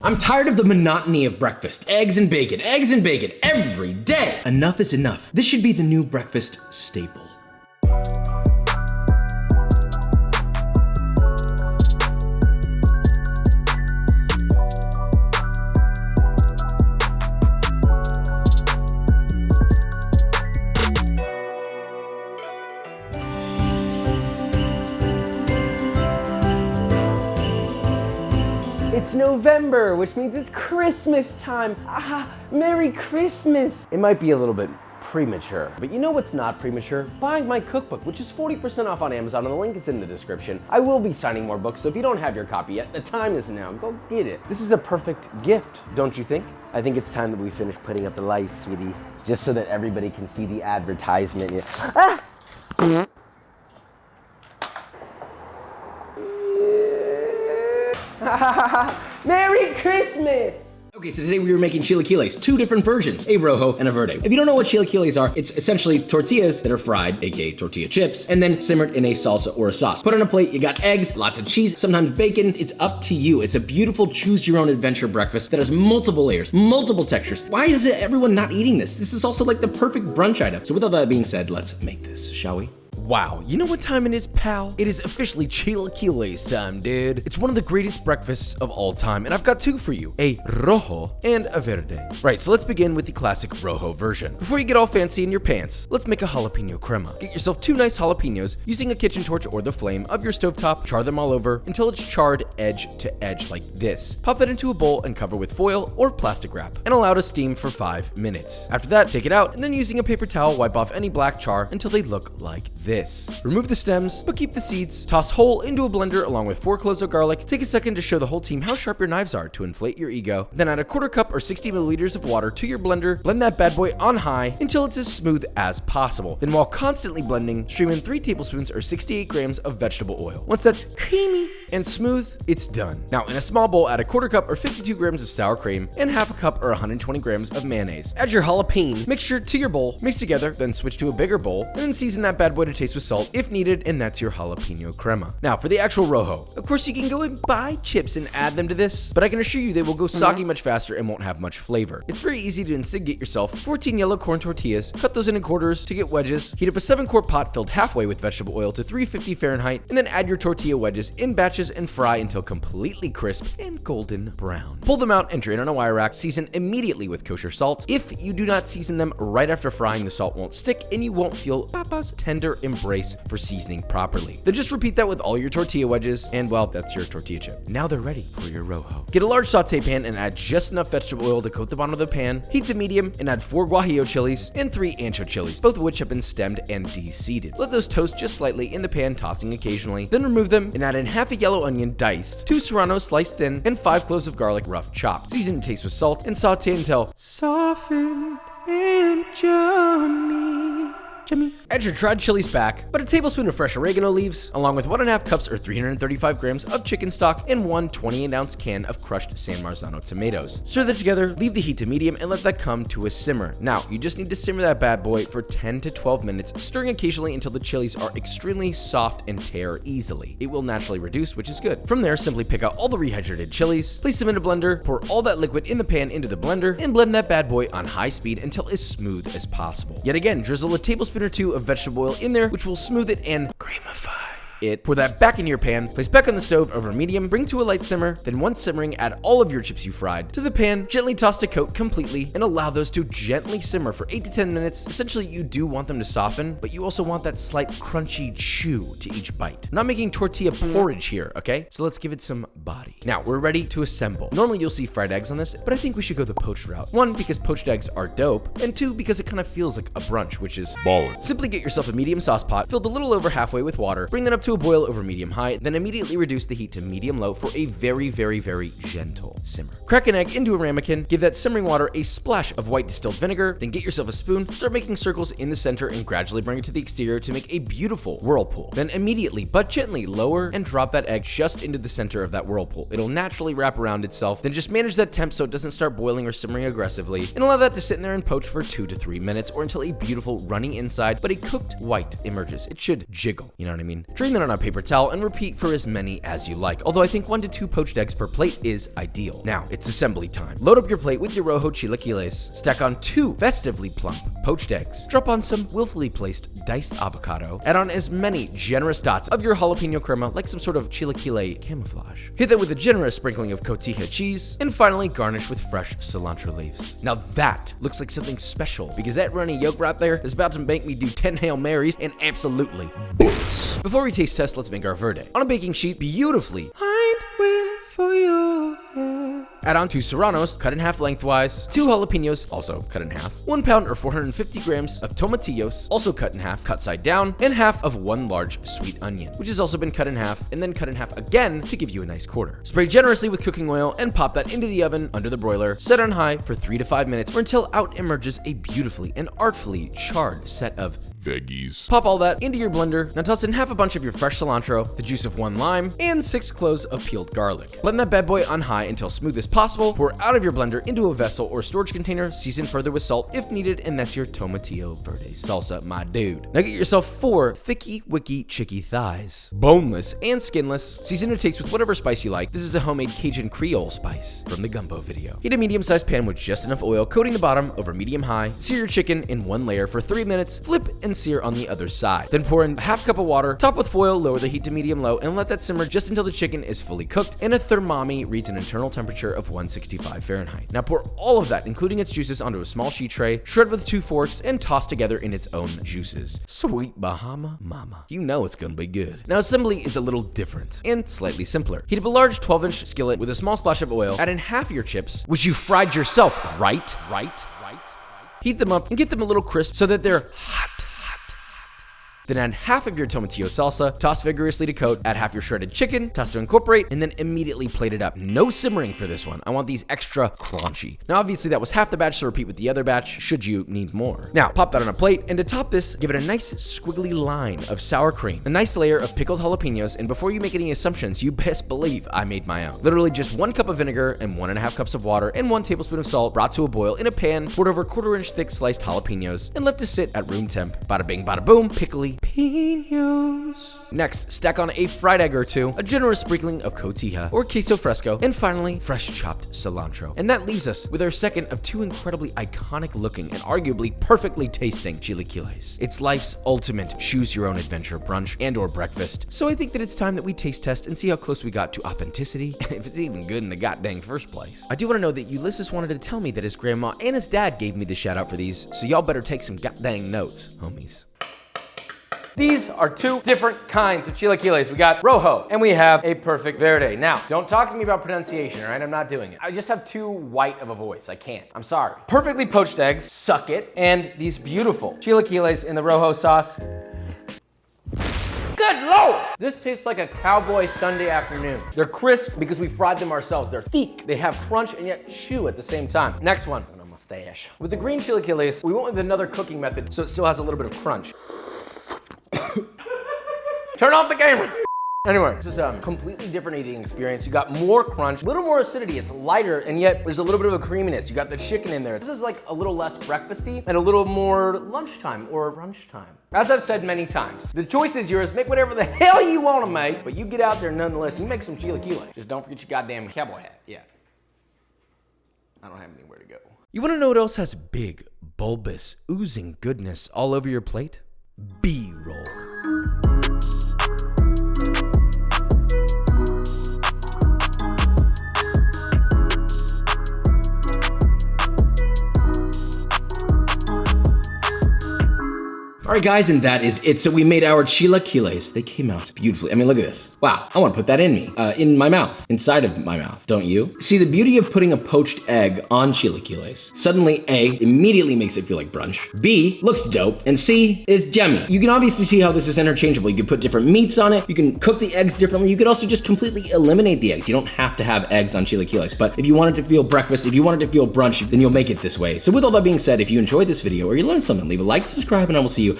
I'm tired of the monotony of breakfast. Eggs and bacon every day. Enough is enough. This should be the new breakfast staple. It's November, which means it's Christmas time. Ah, Merry Christmas. It might be a little bit premature, but you know what's not premature? Buying my cookbook, which is 40% off on Amazon, and the link is in the description. I will be signing more books, so if you don't have your copy yet, the time is now. Go get it. This is a perfect gift, don't you think? I think it's time that we finish putting up the lights, sweetie, just so that everybody can see the advertisement. Ah! Merry Christmas! Okay, so today we were making chilaquiles, two different versions, a rojo and a verde. If you don't know what chilaquiles are, it's essentially tortillas that are fried, aka tortilla chips, and then simmered in a salsa or a sauce. Put on a plate, you got eggs, lots of cheese, sometimes bacon. It's up to you. It's a beautiful choose your own adventure breakfast that has multiple layers, multiple textures. Why is everyone not eating this? This is also like the perfect brunch item. So with all that being said, let's make this, shall we? Wow, you know what time it is, pal? It is officially Chilaquiles time, dude. It's one of the greatest breakfasts of all time, and I've got two for you, a rojo and a verde. Right, so let's begin with the classic rojo version. Before you get all fancy in your pants, let's make a jalapeno crema. Get yourself 2 nice jalapenos using a kitchen torch or the flame of your stovetop. Char them all over until it's charred edge to edge like this. Pop that into a bowl and cover with foil or plastic wrap and allow to steam for 5 minutes. After that, take it out and then using a paper towel, wipe off any black char until they look like this. Remove the stems, but keep the seeds. Toss whole into a blender along with 4 cloves of garlic. Take a second to show the whole team how sharp your knives are to inflate your ego. Then add a 1/4 cup or 60 milliliters of water to your blender. Blend that bad boy on high until it's as smooth as possible. Then while constantly blending, stream in 3 tablespoons or 68 grams of vegetable oil. Once that's creamy and smooth, it's done. Now in a small bowl, add a 1/4 cup or 52 grams of sour cream and 1/2 cup or 120 grams of mayonnaise. Add your jalapeno mixture to your bowl, mix together, then switch to a bigger bowl, and then season that bad boy to taste with salt if needed, and that's your jalapeno crema. Now for the actual rojo. Of course you can go and buy chips and add them to this, but I can assure you they will go soggy much faster and won't have much flavor. It's very easy to instead get yourself 14 yellow corn tortillas, cut those into quarters to get wedges, heat up a 7-quart pot filled halfway with vegetable oil to 350 Fahrenheit, and then add your tortilla wedges in batches and fry until completely crisp and golden brown. Pull them out and drain on a wire rack, season immediately with kosher salt. If you do not season them right after frying, the salt won't stick and you won't feel Papa's tender embrace for seasoning properly. Then just repeat that with all your tortilla wedges, and well, that's your tortilla chip. Now they're ready for your rojo. Get a large saute pan and add just enough vegetable oil to coat the bottom of the pan. Heat to medium and add 4 guajillo chilies and 3 ancho chilies, both of which have been stemmed and de-seeded. Let those toast just slightly in the pan, tossing occasionally. Then remove them and add in 1/2 a yellow onion diced, 2 serranos sliced thin, and 5 cloves of garlic rough chopped. Season to taste with salt and saute until softened and yummy. Add your dried chilies back, but a tablespoon of fresh oregano leaves, along with 1/2 cups or 335 grams of chicken stock and 1 28-ounce can of crushed San Marzano tomatoes. Stir that together, leave the heat to medium, and let that come to a simmer. Now, you just need to simmer that bad boy for 10 to 12 minutes, stirring occasionally until the chilies are extremely soft and tear easily. It will naturally reduce, which is good. From there, simply pick out all the rehydrated chilies, place them in a blender, pour all that liquid in the pan into the blender, and blend that bad boy on high speed until as smooth as possible. Yet again, drizzle a tablespoon or 2 of vegetable oil in there, which will smooth it and creamify it. Pour that back into your pan, place back on the stove over medium, bring to a light simmer, then once simmering, add all of your chips you fried to the pan, gently toss to coat completely, and allow those to gently simmer for 8 to 10 minutes. Essentially, you do want them to soften, but you also want that slight crunchy chew to each bite. I'm not making tortilla porridge here, okay? So let's give it some body. Now, we're ready to assemble. Normally, you'll see fried eggs on this, but I think we should go the poached route. 1, because poached eggs are dope, and 2, because it kind of feels like a brunch, which is ballin'. Simply get yourself a medium sauce pot, filled a little over halfway with water, bring that up to a boil over medium-high, then immediately reduce the heat to medium-low for a very, very, very gentle simmer. Crack an egg into a ramekin, give that simmering water a splash of white distilled vinegar, then get yourself a spoon, start making circles in the center and gradually bring it to the exterior to make a beautiful whirlpool. Then immediately, but gently, lower and drop that egg just into the center of that whirlpool. It'll naturally wrap around itself, then just manage that temp so it doesn't start boiling or simmering aggressively, and allow that to sit in there and poach for 2 to 3 minutes or until a beautiful runny inside but a cooked white emerges. It should jiggle, you know what I mean? Drain it on a paper towel and repeat for as many as you like, although I think 1 to 2 poached eggs per plate is ideal. Now, it's assembly time. Load up your plate with your Rojo chilaquiles, stack on 2 festively plump poached eggs, drop on some willfully placed diced avocado, add on as many generous dots of your jalapeno crema like some sort of chilaquile camouflage. Hit that with a generous sprinkling of Cotija cheese, and finally garnish with fresh cilantro leaves. Now that looks like something special, because that runny yolk right there is about to make me do 10 Hail Marys and absolutely boots. Before we taste test, let's make our verde. On a baking sheet, beautifully lined with for you. Add on 2 serranos, cut in half lengthwise, 2 jalapenos, also cut in half, 1 pound or 450 grams of tomatillos, also cut in half, cut side down, and half of 1 large sweet onion, which has also been cut in half, and then cut in half again to give you a nice quarter. Spray generously with cooking oil and pop that into the oven under the broiler, set on high for 3 to 5 minutes or until out emerges a beautifully and artfully charred set of veggies. Pop all that into your blender. Now toss in half a bunch of your fresh cilantro, the juice of 1 lime, and 6 cloves of peeled garlic. Blend that bad boy on high until smooth as possible. Pour out of your blender into a vessel or storage container. Season further with salt if needed, and that's your tomatillo verde salsa, my dude. Now get yourself 4 thicky, wicky, chicky thighs, boneless and skinless. Season to taste with whatever spice you like. This is a homemade Cajun Creole spice from the gumbo video. Heat a medium-sized pan with just enough oil, coating the bottom over medium-high. Sear your chicken in 1 layer for 3 minutes. Flip and sear on the other side. Then pour in a half cup of water, top with foil, lower the heat to medium-low, and let that simmer just until the chicken is fully cooked and a thermometer reads an internal temperature of 165 Fahrenheit. Now pour all of that, including its juices, onto a small sheet tray, shred with 2 forks, and toss together in its own juices. Sweet Bahama Mama. You know it's gonna be good. Now assembly is a little different and slightly simpler. Heat up a large 12-inch skillet with a small splash of oil, add in half your chips, which you fried yourself, right? Heat them up and get them a little crisp so that they're hot. Then add half of your tomatillo salsa, toss vigorously to coat, add half your shredded chicken, toss to incorporate, and then immediately plate it up. No simmering for this one. I want these extra crunchy. Now obviously that was half the batch, so repeat with the other batch should you need more. Now pop that on a plate, and to top this, give it a nice squiggly line of sour cream, a nice layer of pickled jalapenos, and before you make any assumptions, you best believe I made my own. Literally just 1 cup of vinegar and 1.5 cups of water and 1 tablespoon of salt brought to a boil in a pan, poured over 1/4-inch thick sliced jalapenos, and left to sit at room temp. Bada bing, bada boom, pickly pinos. Next, stack on a fried egg or 2, a generous sprinkling of Cotija or queso fresco, and finally, fresh chopped cilantro. And that leaves us with our second of 2 incredibly iconic looking and arguably perfectly tasting chilaquiles. It's life's ultimate choose your own adventure brunch and or breakfast. So I think that it's time that we taste test and see how close we got to authenticity, and if it's even good in the goddamn first place. I do want to know that Ulysses wanted to tell me that his grandma and his dad gave me the shout out for these, so y'all better take some goddamn notes, homies. These are 2 different kinds of chilaquiles. We got Rojo and we have a perfect verde. Now, don't talk to me about pronunciation, all right? I'm not doing it. I just have too white of a voice. I can't. I'm sorry. Perfectly poached eggs, suck it, and these beautiful chilaquiles in the Rojo sauce. Good Lord! This tastes like a cowboy Sunday afternoon. They're crisp because we fried them ourselves. They're thick. They have crunch and yet chew at the same time. Next one. Mustache. With the green chilaquiles, we went with another cooking method so it still has a little bit of crunch. Turn off the camera. Anyway, this is a completely different eating experience. You got more crunch, a little more acidity. It's lighter, and yet there's a little bit of a creaminess. You got the chicken in there. This is like a little less breakfasty and a little more lunchtime or brunch time. As I've said many times, the choice is yours. Make whatever the hell you want to make, but you get out there nonetheless. You make some chilaquiles. Just don't forget your goddamn cowboy hat. Yeah. I don't have anywhere to go. You want to know what else has big, bulbous, oozing goodness all over your plate? B-roll. All right, guys, and that is it. So we made our chilaquiles. They came out beautifully. I mean, look at this. Wow, I want to put that in me, in my mouth, inside of my mouth, don't you? See, the beauty of putting a poached egg on chilaquiles, suddenly A, immediately makes it feel like brunch, B, looks dope, and C, is yummy. You can obviously see how this is interchangeable. You can put different meats on it. You can cook the eggs differently. You could also just completely eliminate the eggs. You don't have to have eggs on chilaquiles, but if you want it to feel breakfast, if you want it to feel brunch, then you'll make it this way. So with all that being said, if you enjoyed this video or you learned something, leave a like, subscribe, and I will see you